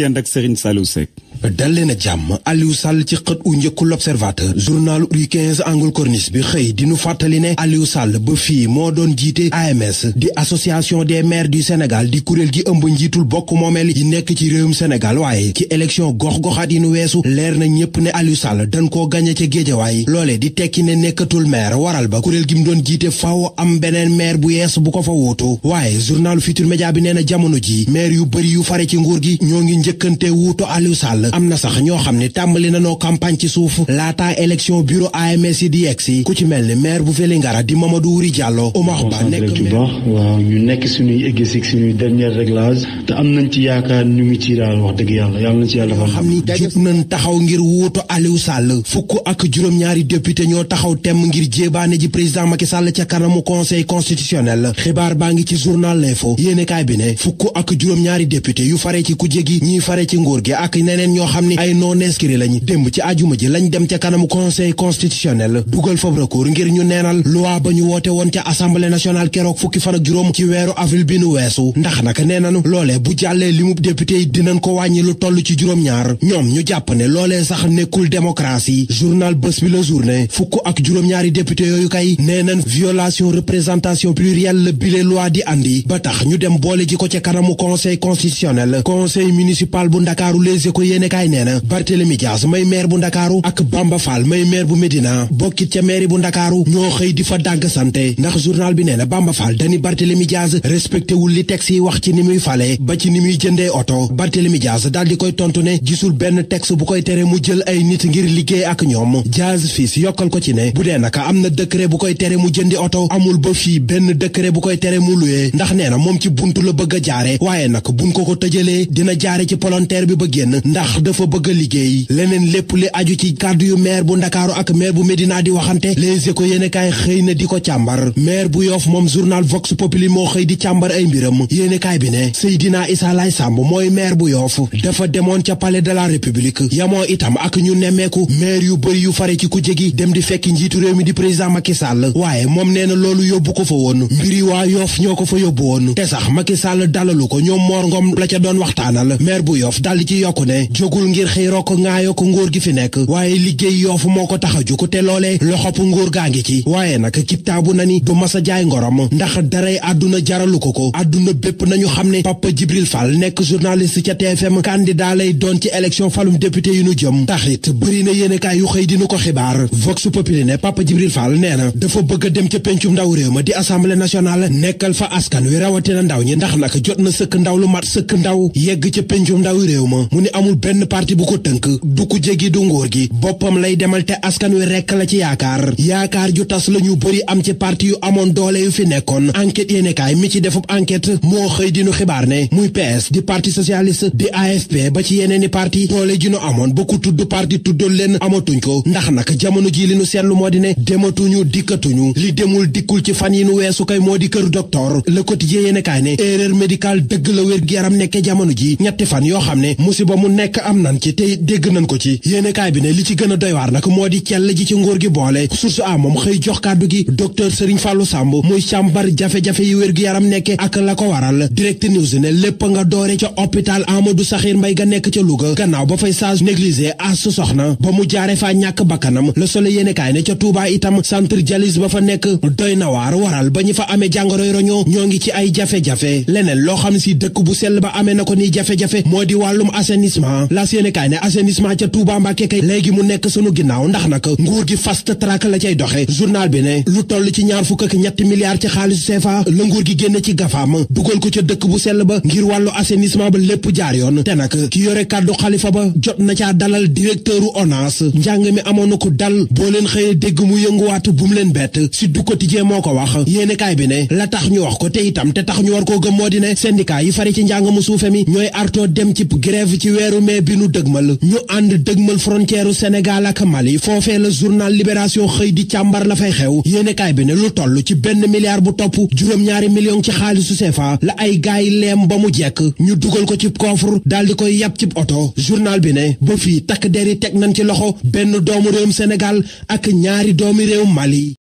yéen ak Serigne Saliou Seck. dal leen a jàmm Aliou Sall ci xët u njëkku l'Observateur journal Rue 15 angle corniche bi xëy di nu fàttali ne Aliou Sall ba fii moo doon jiite AMS di association des maires du Sénégal di kuréel gi ëmb njiitul bokk moomeel yi nekk ci réewum Sénégal waaye ci élection gox-goxaat yi nu weesu leer na ñépp ne Aliou Sall dañ koo gañe ca Géejawaay loolee di tekki ne nekkatul maire waral ba kuréel gi mu doon jiite faaw am beneen maire bu yees bu ko fa wuutu waaye journal Futurs Médias bi nee na jamono ji maire yu bëri yu fare ci nguur gi ñoo ngi njëkkante wuutu Aliou Sall am na sax ñoo xam ne tàmbali nanoo campagne ci suuf laataa élection bureau AMS yi di yegsi ku ci mel ni maire bu Vélingara di Mamadou Wuri Diallo Omar Ba nekk waaw ñu nekk suñuy egg suñuy dernier réglage te am nañ ci yaakaar ñu ngi ci daal wax dëgg yàlla na ci yàlla xam ni jub nañ taxaw ngir wuutu Aliou Sall fukk ak juróom-ñaari député ñoo taxaw temm ngir jéebaane ji président Macky Sall ca kanamu conseil constitutionnel xibaar baa ngi ci journal L'Info yéenekaay bi ne fukk ak juróom-ñaari député yu fare ci kujje gi ñii fare ci nguur gi ak ñeneen ñoo xam ni ay non inscrits lañ démb ci ajuma ji lañ dem ca kanamu conseil constitutionnel dugal fab recours ngir ñu neenal loi ba ñu woote woon ca assemblée nationale keroog fukki fan ak juróom ci weeru avril bi nu weesu ndax nag nee nanu loolee bu jàllee limub député yi dinañ ko wàññi lu toll ci juróom-ñaar ñoom ñu jàpp ne loolee sax nekkul démocratie journal Bës Bi La Journée fukk ak juróom-ñaari député yooyu kay nee nañ violation représentation plurielle la bile loi di andi ba tax ñu dem boole ji ko ca kanamu conseil constitutionnel conseil municipal bu Ndakaaru Les Échos yéenekaay nee na Barthélémy Dias may maire bu Ndakaaru ak Bamba Fall may maire bu Médina bokkit ca maire bu Ndakaaru ñoo xëy di fa dàgg sante ndax journal bi nee na Bamba Fall dani Barthélémy Dias respecté wul li texte yi wax ci ni muy fale ba ci ni muy jëndee oto Barthélémy Dias daal di koy tontu ne gisul benn texte bu koy tere mu jël ay nit ngir liggéey ak ñoom Dias fils yokkal ko ci ne bu dee naka am na décret bu koy tere mu jëndi oto amul ba fii benn décret bu koy tere mu luwee ndax nee na moom ci buntu la bëgg a jaare waaye nag buñ ko tëjalee dina jaare ci volontaire bi ba génn ndax dafa bëgg a liggéey leneen lépp li aju ci kàddu yu maire bu Ndakaaru ak maire bu Médina di waxante Les Échos yéenekaay xëy na di ko càmbar maire bu Yoff moom journal Vox Populi moo xëy di càmbar ay mbiram yéenekaay bi ne Seydina Issa Laye Samb mooy maire bu Yoff dafa demoon ca palais de la République yamoo itam ak ñu nemmeeku maire yu bëri yu fare ci kujje gi dem di fekk njiitu réew mi di président Macky Sall waaye moom nee na loolu yóbbu ko fa woon mbiri waa Yoff ñoo ko fa yóbbu woon te sax Macky Sall dalalu ko ñoom Mor Ngom la ca doon waxtaanal maire bu Yoff daldi ci yokku ne jógul ngir xëy rokk ngaayoo ko nguur gi fi nekk waaye liggéey Yoff moo ko tax a jóg te loolee loxopp nguur gaa ngi ci waaye nag kitaabu na ni du masa jaay ngorom ndax daray àdduna jaralu ko àdduna bépp nañu xam ne Papa Djibril Fall nekk journaliste ca TFM candidat lay doon ci élection falum député yu nu jëm taxit bëri na yéenekaay yu xëy dinu ko xibaar Vox Populi ne Papa Djibril Fall nee na dafa bëgg a dem ca pencum ndaw réew ma di assemblée nationale nekkal fa askan wi rawatina ndaw ñi ndax nag jot na sëkk ndaw lu mat sëkk ndaw yegg ca pencum ndaw réew ma mu ni amul benn parti bu ko tënk du ko jéggi du nguur gi boppam lay demal te askan wi rekk la ci yaakaar ju tas la ñu bëri am ci parti yu amoon doole yu fi nekkoon enquête yéenekaay mi ci defub enquête moo xëy dinu xibaar ne muy PS di parti socialiste di AFP ba ci yeneeni parti doole ji nu amoon ba ku tudd parti tuddal leen amatuñ ko ndax nag jamono ji li nu seetlu moo di ne dematuñu dikkatuñu li demul dikkul ci fan yi nu weesu kay moo di kër docteur Le Quotidien yéenekaay ne erreur médicale dëgg la wér-gu-yaram nekke jamono ji ñetti fan yoo xam ne musiba mu nekk am nan ci tey dégg nañ ko ci yéenekaay bi ne li ci gën a doy waar nag moo di cell ji ci nguur gi boole source a moom xëy jox kàddu gi docteur Serigne Fallou Samb muy càmbar jafe-jafe yi wér-gu-yaram nekke ak la ko waral Direct News ne lépp nga doore ca hôpital Amadou Sakhir Mbaye ga nekk ca Louga gannaaw ba fay sage négligé as su soxna ba mu jaare faa ñàkk bakkanam Le Soleil yéenekaay ne ca Touba itam centre dialyse ba fa nekk doy na waar waral ba ñu fa amee jàngoroy roñoo ñoo ngi ci ay jafe-jafe leneen loo xam ne si dëkk bu sell ba amee na ko ni jafe-jafe moo di wàllum assainissement las yéenekaay ne assainissement ca Touba Mbàkke kay léegi mu nekk sunu ginnaaw ndax nag nguur gi fast track la cay doxe journal bi ne lu toll ci $23 milliards ci xaalisu CFA la nguur gi génn ci gafaam dugal ko ca dëkk bu sell ba ngir wàllu assainissement ba lépp jaar yoon te nag ki yore kàddu xalifa ba jot na caa dalal directeuru ONAS njàng mi amoon na ko dal boo leen xëyee dégg mu yënguwaat bu mu leen bett si du quotidien moo ko wax yéenekaay bi ne la tax ñu wax ko te itam te tax ñu war koo gëm moo di ne syndicat yi fari ci njàng mu suufe mi ñooy artoo dem ci grève ci weeru mai bi nu dëgmal ñu ànd dëgmal frontière Sénégal ak Mali foofee la journal Libération xëy di càmbar la fay xew yéenekaay bi ne lu toll ci $1 milliard bu topp $2 millions ci xaalisu CFA la ay gaay leem ba mu jekk ñu dugal ko ci coffre daal di koy yàpp ci oto journal bi ne ba fii takk der yi teg nañ ci loxo benn doomu réewum Sénégal ak ñaari doomi réewum Mali